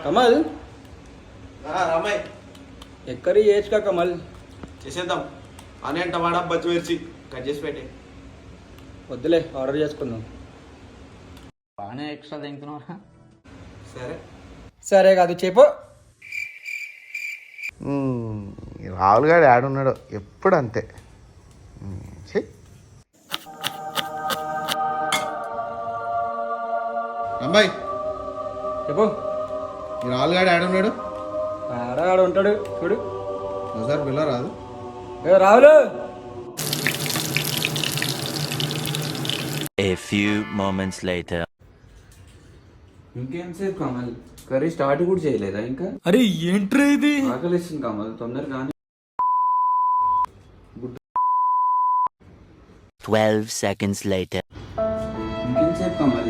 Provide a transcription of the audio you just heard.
కమల్ రామాయ్ ఎక్కడి ఏజ్కా కమల్ చేసేద్దాం ఆనియన్ టమాటా పచ్చిమిర్చి కట్ చేసి పెట్టి వద్దులే ఆర్డర్ చేసుకుందాం. బాగానే ఎక్స్ట్రా తింటున్నారా? సరే సరే కాదు చెప్పు. రాహుల్ గారు ఆడున్నాడు ఎప్పుడు అంతే. రామాయ్ చెప్పు. ఈ రాహుల్ గారు ఆడున్నాడు ఆడ ఉంటాడు చూడు. ఒకసారి పిల్ల రాదు. Rahul A few moments later. ఇంకేం సేపు కమల్, కర్రీ స్టార్ట్ కూడా చేయలేదా ఇంకా? అరే ఏంట్రా ఇది? ఆకలిస్తుంది కమల్, తొందరగా. 12 seconds later. ఇంకేం సేపు కమల్,